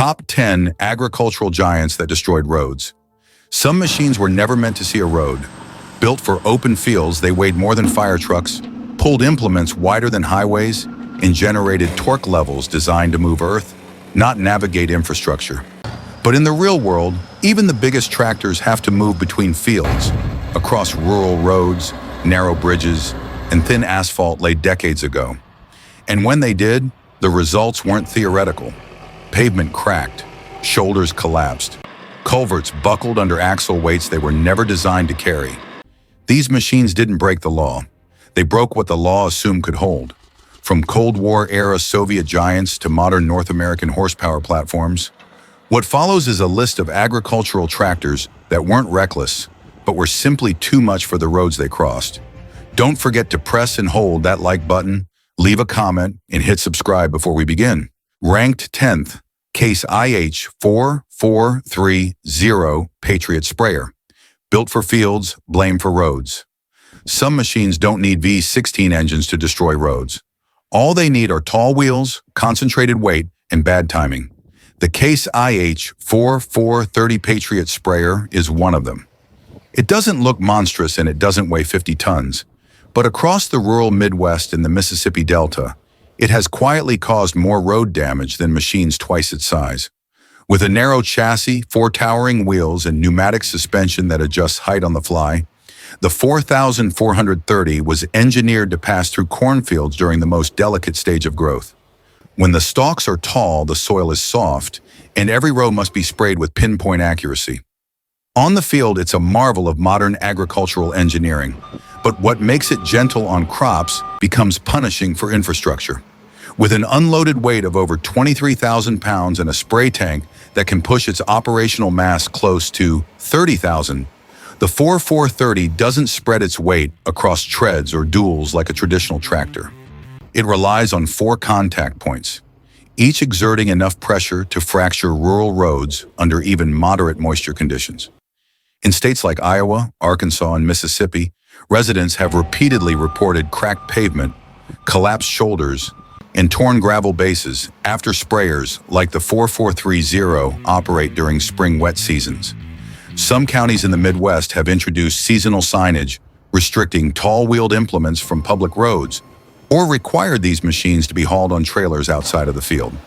Top 10 agricultural giants that destroyed roads. Some machines were never meant to see a road. Built for open fields, they weighed more than fire trucks, pulled implements wider than highways, and generated torque levels designed to move earth, not navigate infrastructure. But in the real world, even the biggest tractors have to move between fields, across rural roads, narrow bridges, and thin asphalt laid decades ago. And when they did, the results weren't theoretical. Pavement cracked, shoulders collapsed, culverts buckled under axle weights they were never designed to carry. These machines didn't break the law. They broke what the law assumed could hold. From Cold War-era Soviet giants to modern North American horsepower platforms, what follows is a list of agricultural tractors that weren't reckless, but were simply too much for the roads they crossed. Don't forget to press and hold that like button, leave a comment, and hit subscribe before we begin. Ranked 10th, Case IH4430 Patriot Sprayer. Built for fields, blamed for roads. Some machines don't need V16 engines to destroy roads. All they need are tall wheels, concentrated weight, and bad timing. The Case IH4430 Patriot Sprayer is one of them. It doesn't look monstrous and it doesn't weigh 50 tons, but across the rural Midwest and the Mississippi Delta, it has quietly caused more road damage than machines twice its size. With a narrow chassis, 4 towering wheels, and pneumatic suspension that adjusts height on the fly, the 4430 was engineered to pass through cornfields during the most delicate stage of growth. When the stalks are tall, the soil is soft, and every row must be sprayed with pinpoint accuracy. On the field, it's a marvel of modern agricultural engineering, but what makes it gentle on crops becomes punishing for infrastructure. With an unloaded weight of over 23,000 pounds and a spray tank that can push its operational mass close to 30,000, the 4430 doesn't spread its weight across treads or duals like a traditional tractor. It relies on 4 contact points, each exerting enough pressure to fracture rural roads under even moderate moisture conditions. In states like Iowa, Arkansas, and Mississippi, residents have repeatedly reported cracked pavement, collapsed shoulders, and torn gravel bases after sprayers like the 4430 operate during spring wet seasons. Some counties in the Midwest have introduced seasonal signage restricting tall-wheeled implements from public roads or required these machines to be hauled on trailers outside of the field.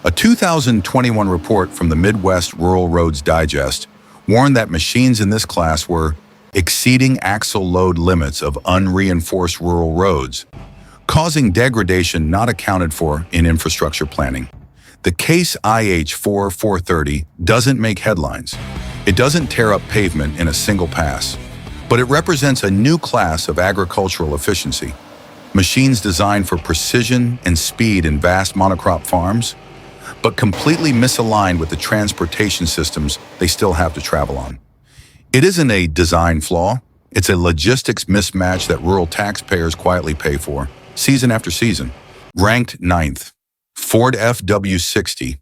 A 2021 report from the Midwest Rural Roads Digest warned that machines in this class were exceeding axle load limits of unreinforced rural roads, causing degradation not accounted for in infrastructure planning. The Case IH4430 doesn't make headlines. It doesn't tear up pavement in a single pass, but it represents a new class of agricultural efficiency. Machines designed for precision and speed in vast monocrop farms, but completely misaligned with the transportation systems they still have to travel on. It isn't a design flaw, it's a logistics mismatch that rural taxpayers quietly pay for, season after season. Ranked 9th, Ford FW60,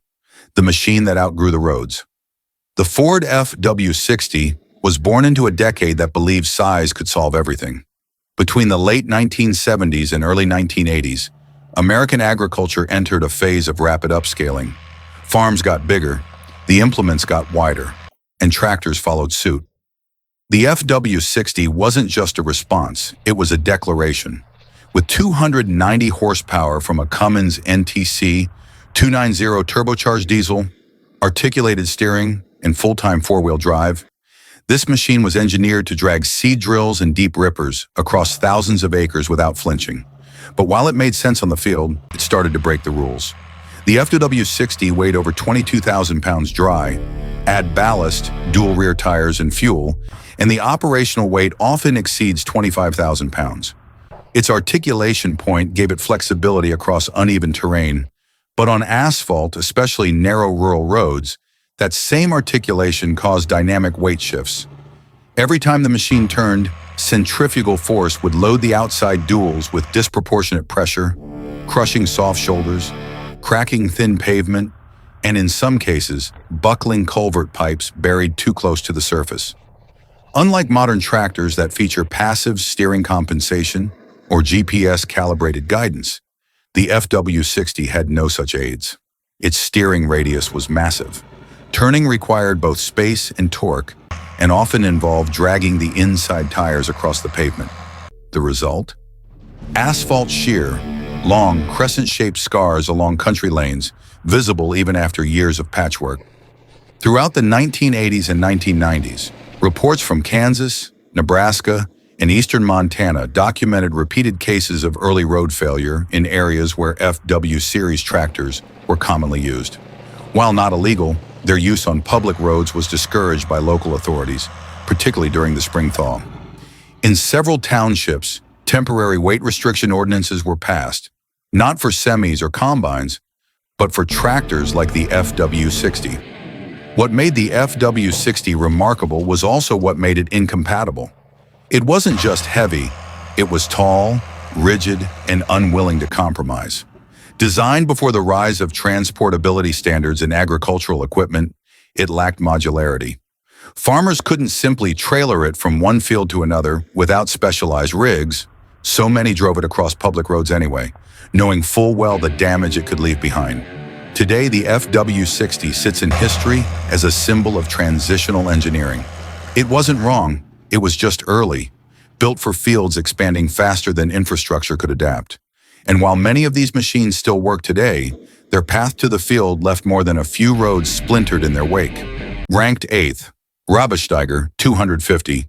the machine that outgrew the roads. The Ford FW60 was born into a decade that believed size could solve everything. Between the late 1970s and early 1980s, American agriculture entered a phase of rapid upscaling. Farms got bigger, the implements got wider, and tractors followed suit. The FW60 wasn't just a response, it was a declaration. With 290 horsepower from a Cummins NTC 290 turbocharged diesel, articulated steering, and full-time four-wheel drive, this machine was engineered to drag seed drills and deep rippers across thousands of acres without flinching. But while it made sense on the field, it started to break the rules. The FW60 weighed over 22,000 pounds dry, add ballast, dual rear tires, and fuel, and the operational weight often exceeds 25,000 pounds. Its articulation point gave it flexibility across uneven terrain, but on asphalt, especially narrow rural roads, that same articulation caused dynamic weight shifts. Every time the machine turned, centrifugal force would load the outside duals with disproportionate pressure, crushing soft shoulders, cracking thin pavement, and in some cases, buckling culvert pipes buried too close to the surface. Unlike modern tractors that feature passive steering compensation or GPS-calibrated guidance, the FW60 had no such aids. Its steering radius was massive. Turning required both space and torque, and often involved dragging the inside tires across the pavement. The result? Asphalt shear, long, crescent-shaped scars along country lanes, visible even after years of patchwork. Throughout the 1980s and 1990s, reports from Kansas, Nebraska, and eastern Montana documented repeated cases of early road failure in areas where FW series tractors were commonly used. While not illegal, their use on public roads was discouraged by local authorities, particularly during the spring thaw. In several townships, temporary weight restriction ordinances were passed, not for semis or combines, but for tractors like the FW60. What made the FW60 remarkable was also what made it incompatible. It wasn't just heavy, it was tall, rigid, and unwilling to compromise. Designed before the rise of transportability standards in agricultural equipment, it lacked modularity. Farmers couldn't simply trailer it from one field to another without specialized rigs, so many drove it across public roads anyway, knowing full well the damage it could leave behind. Today, the FW60 sits in history as a symbol of transitional engineering. It wasn't wrong, it was just early, built for fields expanding faster than infrastructure could adapt. And while many of these machines still work today, their path to the field left more than a few roads splintered in their wake. Ranked 8th, Rába Steiger, 250.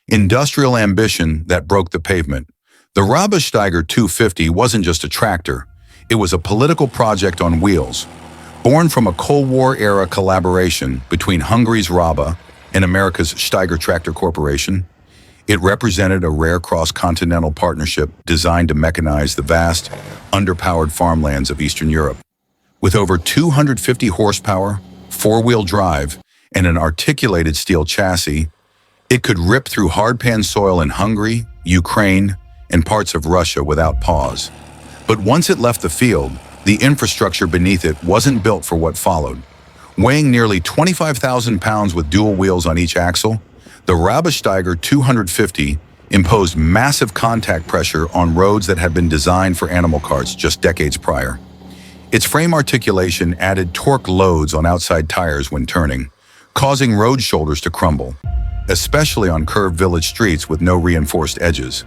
Industrial ambition that broke the pavement. The Rába Steiger 250 wasn't just a tractor, it was a political project on wheels. Born from a Cold War-era collaboration between Hungary's Rába and America's Steiger Tractor Corporation, it represented a rare cross-continental partnership designed to mechanize the vast, underpowered farmlands of Eastern Europe. With over 250 horsepower, four-wheel drive, and an articulated steel chassis, it could rip through hard-pan soil in Hungary, Ukraine, and parts of Russia without pause. But once it left the field, the infrastructure beneath it wasn't built for what followed. Weighing nearly 25,000 pounds with dual wheels on each axle, the Rába Steiger 250 imposed massive contact pressure on roads that had been designed for animal carts just decades prior. Its frame articulation added torque loads on outside tires when turning, causing road shoulders to crumble, especially on curved village streets with no reinforced edges.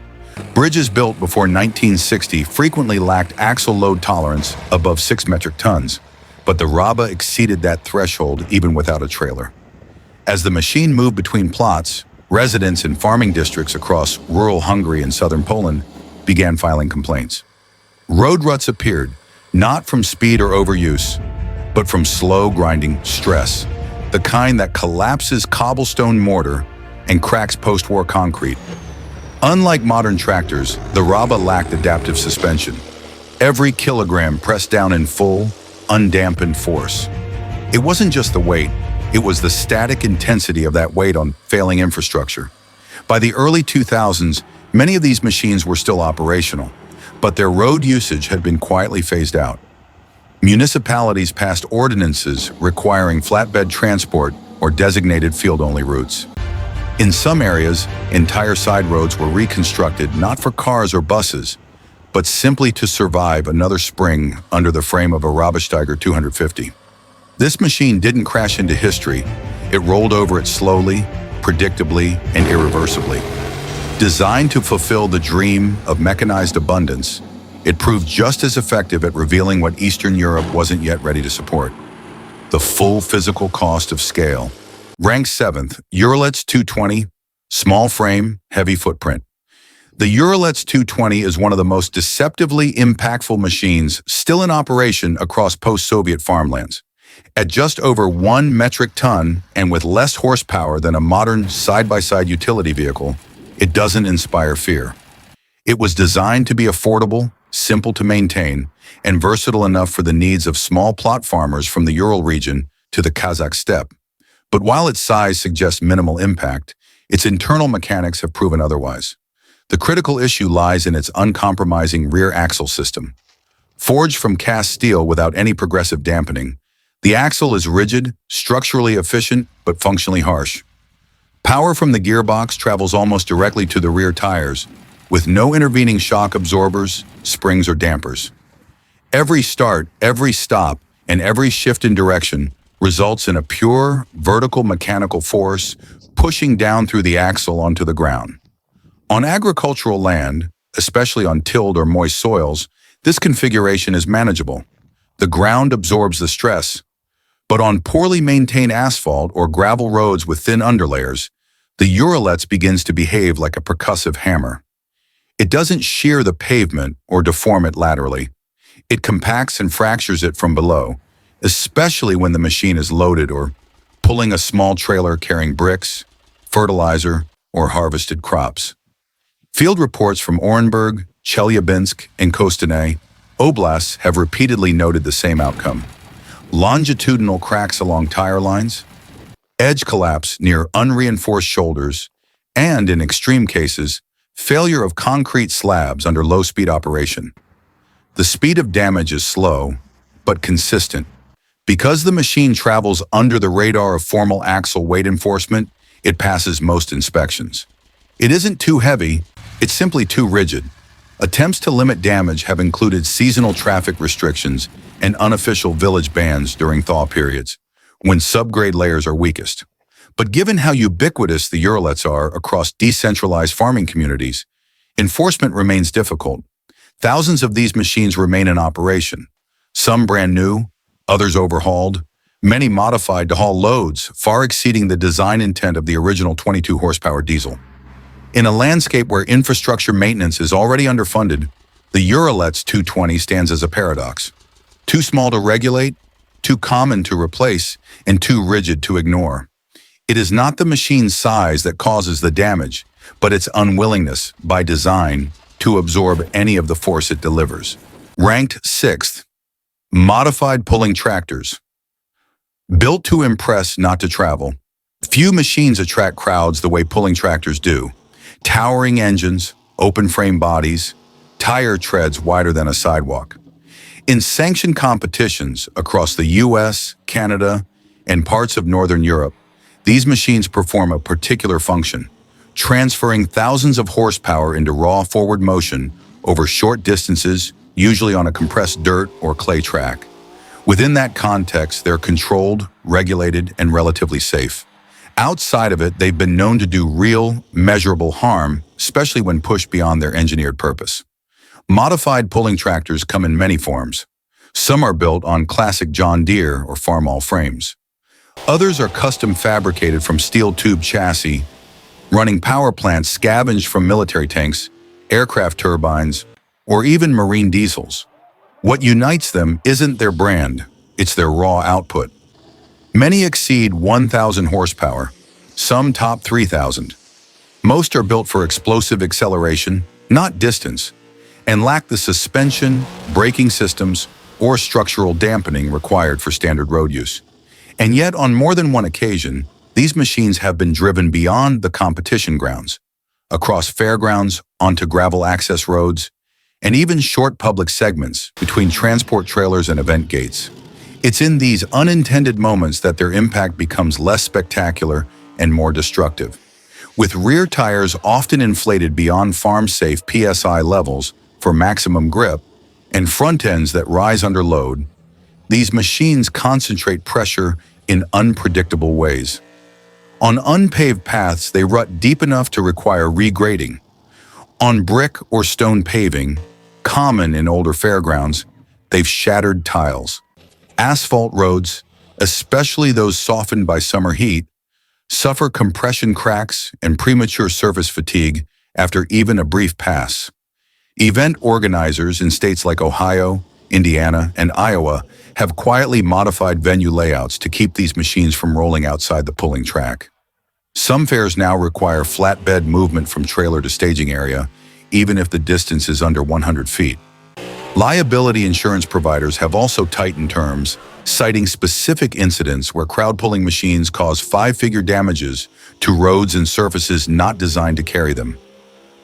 Bridges built before 1960 frequently lacked axle load tolerance above 6 metric tons, but the Rába exceeded that threshold even without a trailer. As the machine moved between plots, residents in farming districts across rural Hungary and southern Poland began filing complaints. Road ruts appeared, not from speed or overuse, but from slow grinding stress, the kind that collapses cobblestone mortar and cracks post-war concrete. Unlike modern tractors, the Rába lacked adaptive suspension. Every kilogram pressed down in full, undampened force. It wasn't just the weight, it was the static intensity of that weight on failing infrastructure. By the early 2000s, many of these machines were still operational, but their road usage had been quietly phased out. Municipalities passed ordinances requiring flatbed transport or designated field-only routes. In some areas, entire side roads were reconstructed not for cars or buses, but simply to survive another spring under the frame of a Rába Steiger 250. This machine didn't crash into history, it rolled over it slowly, predictably, and irreversibly. Designed to fulfill the dream of mechanized abundance, it proved just as effective at revealing what Eastern Europe wasn't yet ready to support: the full physical cost of scale. Ranked 7th, Uralets 220, small frame, heavy footprint. The Uralets 220 is one of the most deceptively impactful machines still in operation across post-Soviet farmlands. At just over 1 metric ton and with less horsepower than a modern side-by-side utility vehicle, it doesn't inspire fear. It was designed to be affordable, simple to maintain, and versatile enough for the needs of small plot farmers from the Ural region to the Kazakh steppe. But while its size suggests minimal impact, its internal mechanics have proven otherwise. The critical issue lies in its uncompromising rear axle system. Forged from cast steel without any progressive dampening, the axle is rigid, structurally efficient, but functionally harsh. Power from the gearbox travels almost directly to the rear tires, with no intervening shock absorbers, springs, or dampers. Every start, every stop, and every shift in direction results in a pure vertical mechanical force pushing down through the axle onto the ground. On agricultural land, especially on tilled or moist soils, this configuration is manageable. The ground absorbs the stress, but on poorly maintained asphalt or gravel roads with thin underlayers, the Uralets begins to behave like a percussive hammer. It doesn't shear the pavement or deform it laterally. It compacts and fractures it from below, especially when the machine is loaded or pulling a small trailer carrying bricks, fertilizer, or harvested crops. Field reports from Orenburg, Chelyabinsk, and Kostanay oblasts have repeatedly noted the same outcome. Longitudinal cracks along tire lines, edge collapse near unreinforced shoulders, and, in extreme cases, failure of concrete slabs under low-speed operation. The speed of damage is slow, but consistent. Because the machine travels under the radar of formal axle weight enforcement, it passes most inspections. It isn't too heavy, it's simply too rigid. Attempts to limit damage have included seasonal traffic restrictions and unofficial village bans during thaw periods, when subgrade layers are weakest. But given how ubiquitous the Uralets are across decentralized farming communities, enforcement remains difficult. Thousands of these machines remain in operation, some brand new, others overhauled, many modified to haul loads far exceeding the design intent of the original 22 horsepower diesel. In a landscape where infrastructure maintenance is already underfunded, the Uralets 220 stands as a paradox. Too small to regulate, too common to replace, and too rigid to ignore. It is not the machine's size that causes the damage, but its unwillingness, by design, to absorb any of the force it delivers. Ranked 6th, modified pulling tractors. Built to impress, not to travel, few machines attract crowds the way pulling tractors do. Towering engines, open-frame bodies, tire treads wider than a sidewalk. In sanctioned competitions across the US, Canada, and parts of Northern Europe, these machines perform a particular function, transferring thousands of horsepower into raw forward motion over short distances, usually on a compressed dirt or clay track. Within that context, they're controlled, regulated, and relatively safe. Outside of it, they've been known to do real, measurable harm, especially when pushed beyond their engineered purpose. Modified pulling tractors come in many forms. Some are built on classic John Deere or Farmall frames. Others are custom fabricated from steel tube chassis, running power plants scavenged from military tanks, aircraft turbines, or even marine diesels. What unites them isn't their brand, it's their raw output. Many exceed 1,000 horsepower, some top 3,000. Most are built for explosive acceleration, not distance, and lack the suspension, braking systems, or structural dampening required for standard road use. And yet, on more than one occasion, these machines have been driven beyond the competition grounds, across fairgrounds, onto gravel access roads, and even short public segments between transport trailers and event gates. It's in these unintended moments that their impact becomes less spectacular and more destructive. With rear tires often inflated beyond farm-safe PSI levels for maximum grip, and front ends that rise under load, these machines concentrate pressure in unpredictable ways. On unpaved paths, they rut deep enough to require regrading. On brick or stone paving, common in older fairgrounds, they've shattered tiles. Asphalt roads, especially those softened by summer heat, suffer compression cracks and premature surface fatigue after even a brief pass. Event organizers in states like Ohio, Indiana, and Iowa have quietly modified venue layouts to keep these machines from rolling outside the pulling track. Some fairs now require flatbed movement from trailer to staging area, even if the distance is under 100 feet. Liability insurance providers have also tightened terms, citing specific incidents where crowd-pulling machines cause five-figure damages to roads and surfaces not designed to carry them.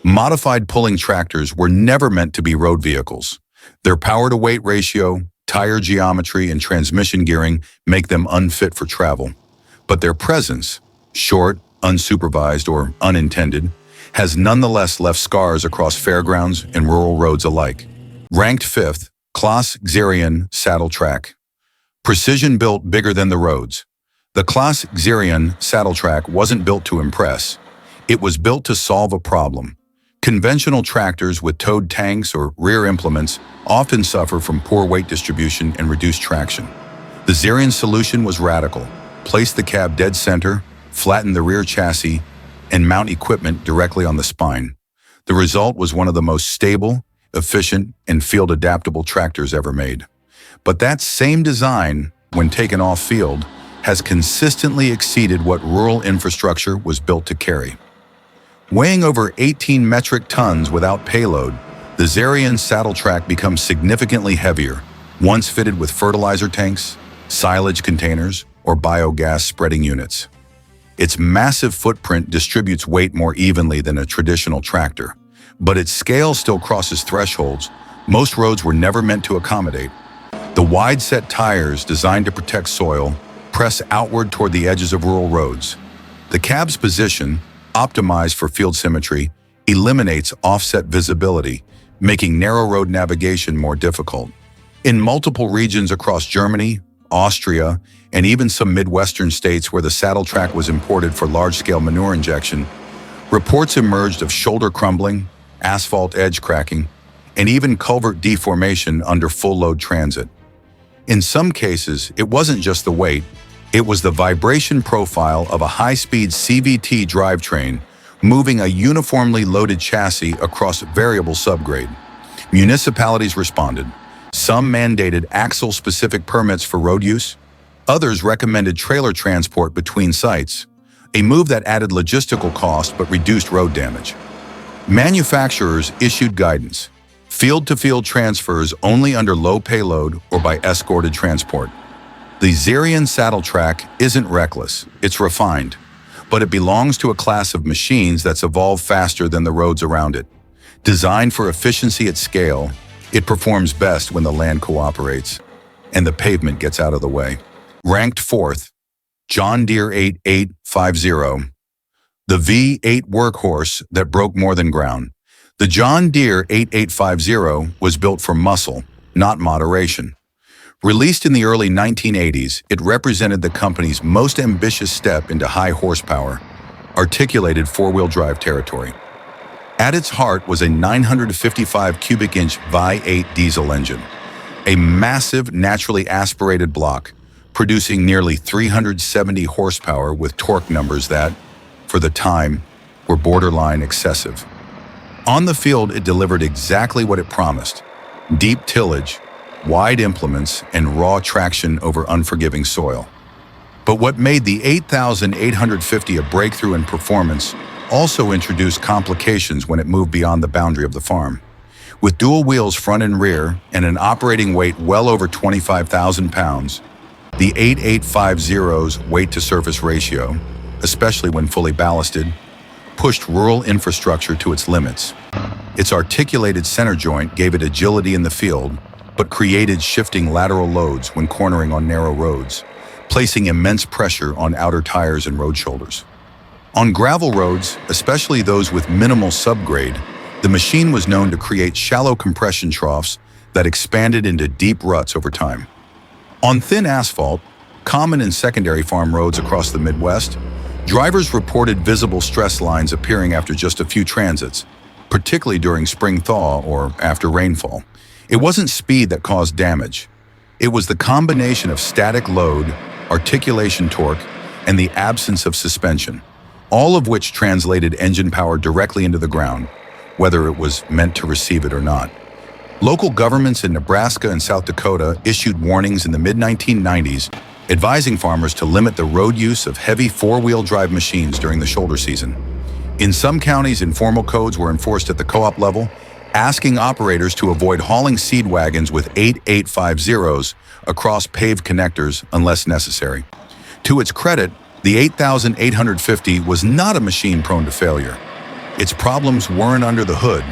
Modified pulling tractors were never meant to be road vehicles. Their power-to-weight ratio, tire geometry, and transmission gearing make them unfit for travel. But their presence, short, unsupervised, or unintended, has nonetheless left scars across fairgrounds and rural roads alike. Ranked 5th, Claas Xerion saddle track. Precision built bigger than the roads. The Claas Xerion saddle track wasn't built to impress. It was built to solve a problem. Conventional tractors with towed tanks or rear implements often suffer from poor weight distribution and reduced traction. The Xerion solution was radical. Place the cab dead center, flatten the rear chassis, and mount equipment directly on the spine. The result was one of the most stable, efficient, and field-adaptable tractors ever made. But that same design, when taken off-field, has consistently exceeded what rural infrastructure was built to carry. Weighing over 18 metric tons without payload, the Xerion saddle track becomes significantly heavier, once fitted with fertilizer tanks, silage containers, or biogas spreading units. Its massive footprint distributes weight more evenly than a traditional tractor, but its scale still crosses thresholds most roads were never meant to accommodate. The wide-set tires, designed to protect soil, press outward toward the edges of rural roads. The cab's position, optimized for field symmetry, eliminates offset visibility, making narrow road navigation more difficult. In multiple regions across Germany, Austria, and even some Midwestern states where the saddle track was imported for large-scale manure injection, reports emerged of shoulder crumbling, asphalt edge cracking, and even culvert deformation under full-load transit. In some cases, it wasn't just the weight, it was the vibration profile of a high-speed CVT drivetrain moving a uniformly loaded chassis across variable subgrade. Municipalities responded. Some mandated axle-specific permits for road use. Others recommended trailer transport between sites, a move that added logistical cost but reduced road damage. Manufacturers issued guidance. Field-to-field transfers only under low payload or by escorted transport. The Xerion saddle track isn't reckless, it's refined, but it belongs to a class of machines that's evolved faster than the roads around it. Designed for efficiency at scale, it performs best when the land cooperates and the pavement gets out of the way. Ranked fourth, John Deere 8850, the V8 workhorse that broke more than ground. The John Deere 8850 was built for muscle, not moderation. Released in the early 1980s, it represented the company's most ambitious step into high horsepower, articulated four-wheel drive territory. At its heart was a 955 cubic inch V8 diesel engine, a massive naturally aspirated block, producing nearly 370 horsepower with torque numbers that, for the time, were borderline excessive. On the field, it delivered exactly what it promised: deep tillage, wide implements, and raw traction over unforgiving soil. But what made the 8850 a breakthrough in performance also introduced complications when it moved beyond the boundary of the farm. With dual wheels front and rear and an operating weight well over 25,000 pounds, the 8850's weight-to-surface ratio, especially when fully ballasted, pushed rural infrastructure to its limits. Its articulated center joint gave it agility in the field, but created shifting lateral loads when cornering on narrow roads, placing immense pressure on outer tires and road shoulders. On gravel roads, especially those with minimal subgrade, the machine was known to create shallow compression troughs that expanded into deep ruts over time. On thin asphalt, common in secondary farm roads across the Midwest, drivers reported visible stress lines appearing after just a few transits, particularly during spring thaw or after rainfall. It wasn't speed that caused damage. It was the combination of static load, articulation torque, and the absence of suspension, all of which translated engine power directly into the ground, whether it was meant to receive it or not. Local governments in Nebraska and South Dakota issued warnings in the mid-1990s advising farmers to limit the road use of heavy four-wheel drive machines during the shoulder season. In some counties, informal codes were enforced at the co-op level, asking operators to avoid hauling seed wagons with 8850s across paved connectors unless necessary. To its credit, the 8850 was not a machine prone to failure. Its problems weren't under the hood,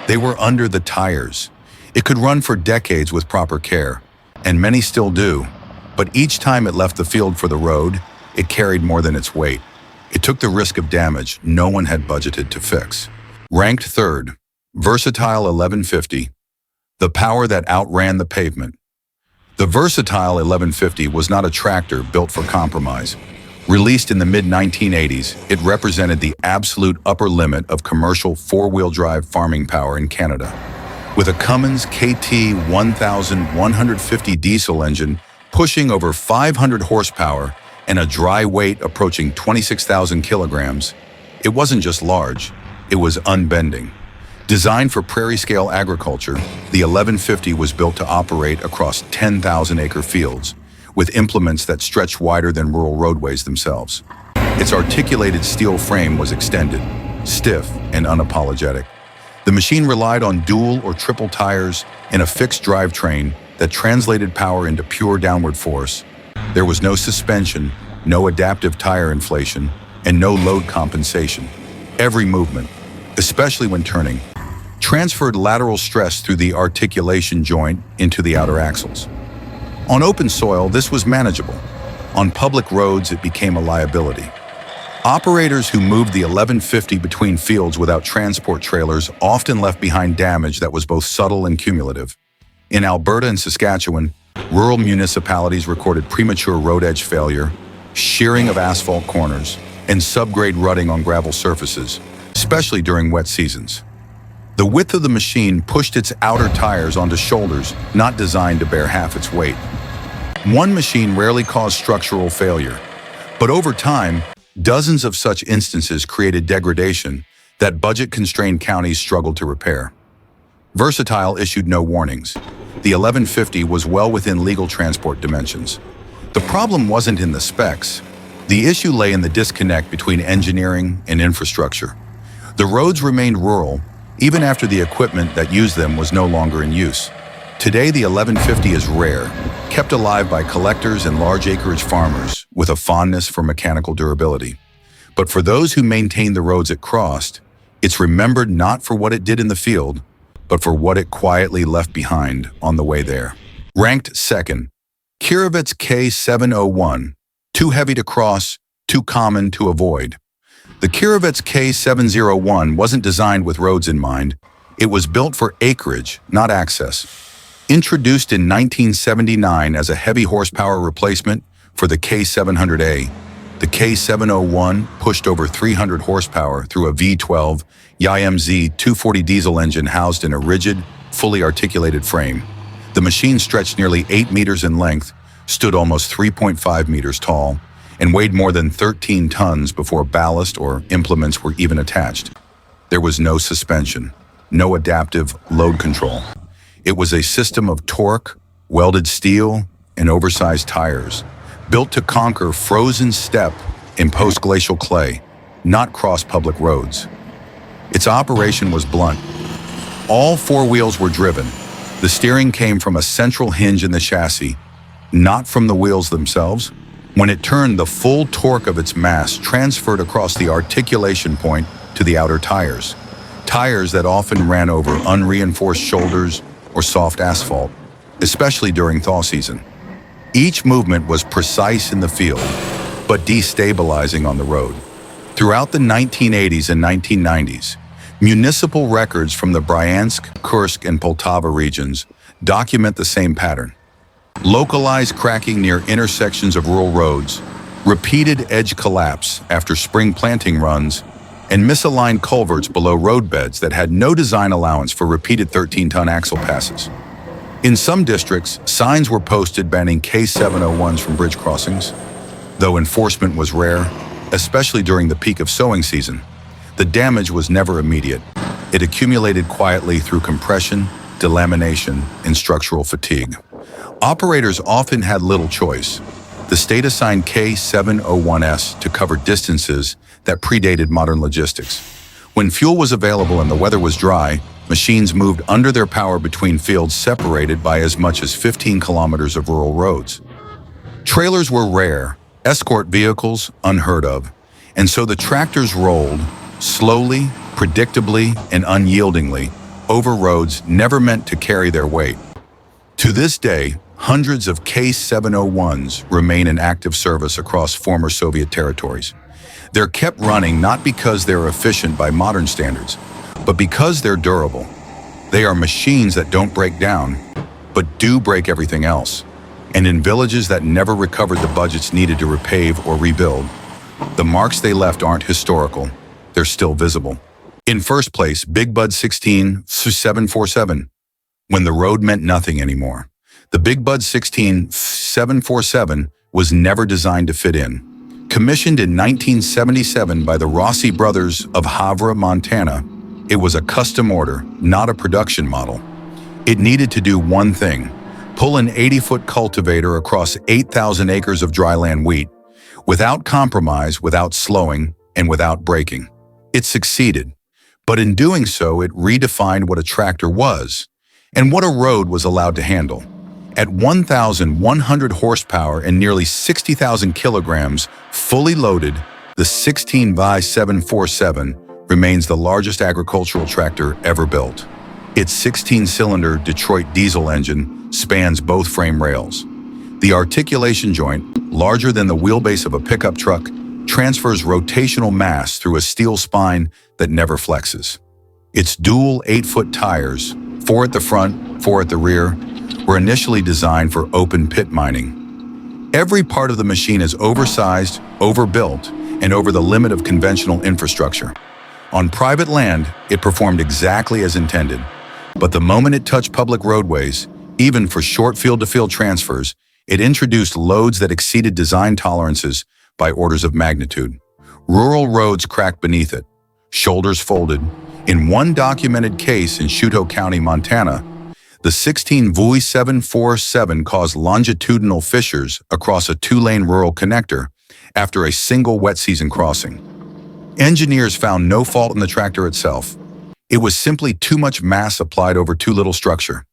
they were under the tires. It could run for decades with proper care, and many still do. But each time it left the field for the road, it carried more than its weight. It took the risk of damage no one had budgeted to fix. Ranked third, Versatile 1150, the power that outran the pavement. The versatile 1150 was not a tractor built for compromise. Released in the mid-1980s, it represented the absolute upper limit of commercial four-wheel drive farming power in Canada. With a Cummins KT 1150 diesel engine pushing over 500 horsepower and a dry weight approaching 26,000 kilograms, it wasn't just large, it was unbending. Designed for prairie-scale agriculture, the 1150 was built to operate across 10,000-acre fields, with implements that stretched wider than rural roadways themselves. Its articulated steel frame was extended, stiff and unapologetic. The machine relied on dual or triple tires and a fixed drivetrain that translated power into pure downward force. There was no suspension, no adaptive tire inflation, and no load compensation. Every movement, especially when turning, transferred lateral stress through the articulation joint into the outer axles. On open soil, this was manageable. On public roads, it became a liability. Operators who moved the 1150 between fields without transport trailers often left behind damage that was both subtle and cumulative. In Alberta and Saskatchewan, rural municipalities recorded premature road edge failure, shearing of asphalt corners, and subgrade rutting on gravel surfaces, especially during wet seasons. The width of the machine pushed its outer tires onto shoulders not designed to bear half its weight. One machine rarely caused structural failure, but over time, dozens of such instances created degradation that budget-constrained counties struggled to repair. Versatile issued no warnings. The 1150 was well within legal transport dimensions. The problem wasn't in the specs. The issue lay in the disconnect between engineering and infrastructure. The roads remained rural, even after the equipment that used them was no longer in use. Today, the 1150 is rare, kept alive by collectors and large acreage farmers with a fondness for mechanical durability. But for those who maintained the roads it crossed, it's remembered not for what it did in the field, but for what it quietly left behind on the way there. Ranked second, Kirovets K 701, too heavy to cross, too common to avoid. The Kirovets K 701 wasn't designed with roads in mind. It was built for acreage, not access. Introduced in 1979 as a heavy horsepower replacement for the K700A, the K701 pushed over 300 horsepower through a V12 YMZ 240 diesel engine housed in a rigid, fully articulated frame. The machine stretched nearly 8 meters in length, stood almost 3.5 meters tall, and weighed more than 13 tons before ballast or implements were even attached. There was no suspension, no adaptive load control. It was a system of torque, welded steel, and oversized tires, built to conquer frozen steppe in post-glacial clay, not cross public roads. Its operation was blunt. All four wheels were driven. The steering came from a central hinge in the chassis, not from the wheels themselves. When it turned, the full torque of its mass transferred across the articulation point to the outer tires that often ran over unreinforced shoulders or soft asphalt, especially during thaw season. Each movement was precise in the field, but destabilizing on the road. Throughout the 1980s and 1990s, municipal records from the Bryansk, Kursk, and Poltava regions document the same pattern. Localized cracking near intersections of rural roads, repeated edge collapse after spring planting runs, and misaligned culverts below roadbeds that had no design allowance for repeated 13-ton axle passes. In some districts, signs were posted banning K701s from bridge crossings. Though enforcement was rare, especially during the peak of sowing season, the damage was never immediate. It accumulated quietly through compression, delamination, and structural fatigue. Operators often had little choice. The state assigned K701S to cover distances that predated modern logistics. When fuel was available and the weather was dry, machines moved under their power between fields separated by as much as 15 kilometers of rural roads. Trailers were rare, escort vehicles unheard of, and so the tractors rolled, slowly, predictably, and unyieldingly, over roads never meant to carry their weight. To this day, hundreds of K701s remain in active service across former Soviet territories. They're kept running not because they're efficient by modern standards, but because they're durable. They are machines that don't break down, but do break everything else. And in villages that never recovered the budgets needed to repave or rebuild, the marks they left aren't historical, they're still visible. In first place, Big Bud 16-747, when the road meant nothing anymore. The Big Bud 16-747 was never designed to fit in. Commissioned in 1977 by the Rossi brothers of Havre, Montana, it was a custom order, not a production model. It needed to do one thing: pull an 80-foot cultivator across 8,000 acres of dryland wheat, without compromise, without slowing, and without braking. It succeeded, but in doing so, it redefined what a tractor was and what a road was allowed to handle. At 1,100 horsepower and nearly 60,000 kilograms fully loaded, the 16x747 remains the largest agricultural tractor ever built. Its 16-cylinder Detroit diesel engine spans both frame rails. The articulation joint, larger than the wheelbase of a pickup truck, transfers rotational mass through a steel spine that never flexes. Its dual 8-foot tires, 4 at the front, 4 at the rear, were initially designed for open pit mining. Every part of the machine is oversized, overbuilt, and over the limit of conventional infrastructure. On private land, it performed exactly as intended, but the moment it touched public roadways, even for short field-to-field transfers, it introduced loads that exceeded design tolerances by orders of magnitude. Rural roads cracked beneath it, shoulders folded. In one documented case in Chouteau County, Montana, the 16-747 caused longitudinal fissures across a 2-lane rural connector after a single wet season crossing. Engineers found no fault in the tractor itself. It was simply too much mass applied over too little structure.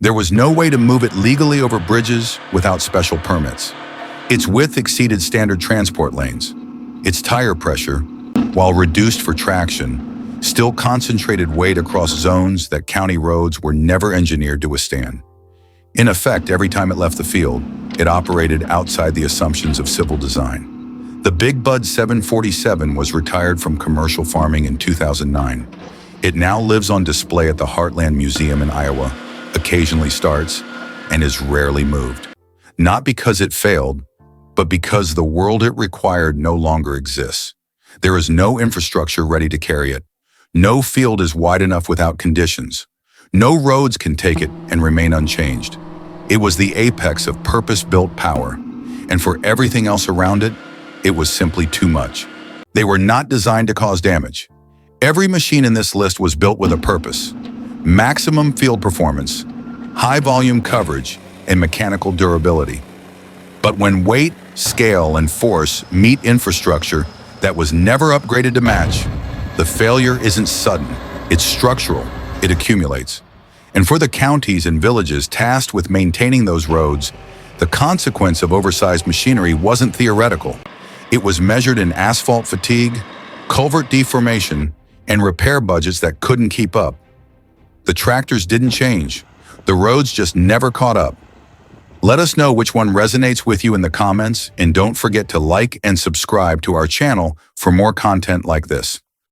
There was no way to move it legally over bridges without special permits. Its width exceeded standard transport lanes. Its tire pressure, while reduced for traction, still concentrated weight across zones that county roads were never engineered to withstand. In effect, every time it left the field, it operated outside the assumptions of civil design. The Big Bud 747 was retired from commercial farming in 2009. It now lives on display at the Heartland Museum in Iowa, occasionally starts, and is rarely moved. Not because it failed, but because the world it required no longer exists. There is no infrastructure ready to carry it. No field is wide enough without conditions. No roads can take it and remain unchanged. It was the apex of purpose-built power, and for everything else around it, it was simply too much. They were not designed to cause damage. Every machine in this list was built with a purpose: maximum field performance, high volume coverage, and mechanical durability. But when weight, scale, and force meet infrastructure that was never upgraded to match, the failure isn't sudden, it's structural, it accumulates. And for the counties and villages tasked with maintaining those roads, the consequence of oversized machinery wasn't theoretical. It was measured in asphalt fatigue, culvert deformation, and repair budgets that couldn't keep up. The tractors didn't change. The roads just never caught up. Let us know which one resonates with you in the comments, and don't forget to like and subscribe to our channel for more content like this.